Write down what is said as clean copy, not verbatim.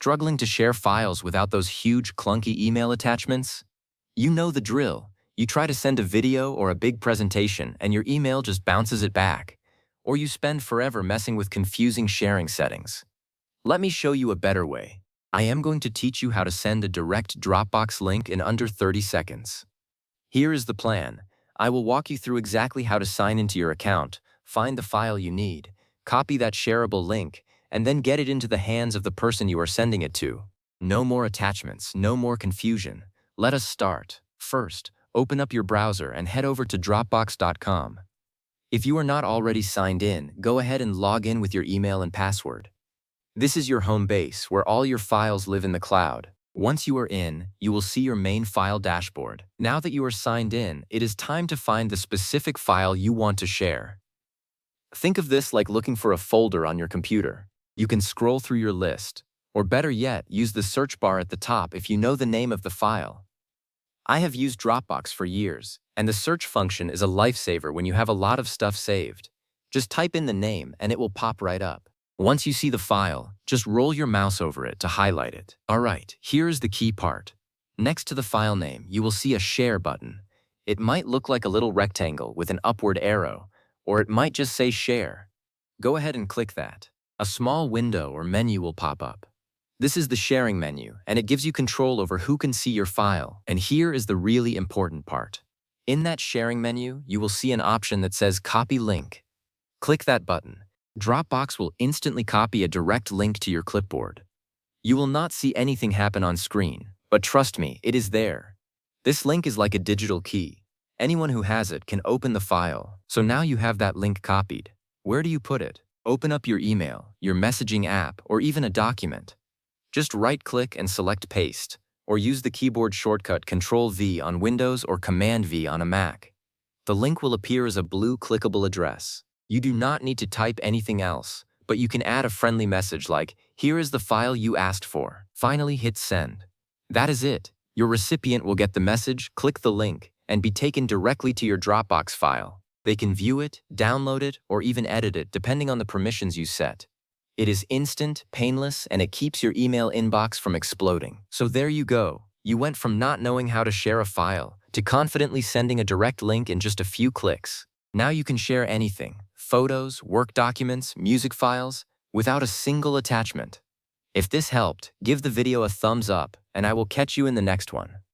Struggling to share files without those huge, clunky email attachments? You know the drill. You try to send a video or a big presentation and your email just bounces it back. Or you spend forever messing with confusing sharing settings. Let me show you a better way. I am going to teach you how to send a direct Dropbox link in under 30 seconds. Here is the plan. I will walk you through exactly how to sign into your account, find the file you need, copy that shareable link, and then get it into the hands of the person you are sending it to. No more attachments, no more confusion. Let us start. First, open up your browser and head over to Dropbox.com. If you are not already signed in, go ahead and log in with your email and password. This is your home base, where all your files live in the cloud. Once you are in, you will see your main file dashboard. Now that you are signed in, it is time to find the specific file you want to share. Think of this like looking for a folder on your computer. You can scroll through your list, or better yet, use the search bar at the top if you know the name of the file. I have used Dropbox for years, and the search function is a lifesaver when you have a lot of stuff saved. Just type in the name and it will pop right up. Once you see the file, just roll your mouse over it to highlight it. Alright, here is the key part. Next to the file name, you will see a Share button. It might look like a little rectangle with an upward arrow, or it might just say Share. Go ahead and click that. A small window or menu will pop up. This is the sharing menu, and it gives you control over who can see your file. And here is the really important part. In that sharing menu, you will see an option that says Copy Link. Click that button. Dropbox will instantly copy a direct link to your clipboard. You will not see anything happen on screen, but trust me, it is there. This link is like a digital key. Anyone who has it can open the file, so now you have that link copied. Where do you put it? Open up your email, your messaging app, or even a document. Just right-click and select Paste, or use the keyboard shortcut Ctrl-V on Windows or Command-V on a Mac. The link will appear as a blue clickable address. You do not need to type anything else, but you can add a friendly message like, "Here is the file you asked for." Finally, hit Send. That is it. Your recipient will get the message, click the link, and be taken directly to your Dropbox file. They can view it, download it, or even edit it depending on the permissions you set. It is instant, painless, and it keeps your email inbox from exploding. So there you go. You went from not knowing how to share a file to confidently sending a direct link in just a few clicks. Now you can share anything, photos, work documents, music files, without a single attachment. If this helped, give the video a thumbs up, and I will catch you in the next one.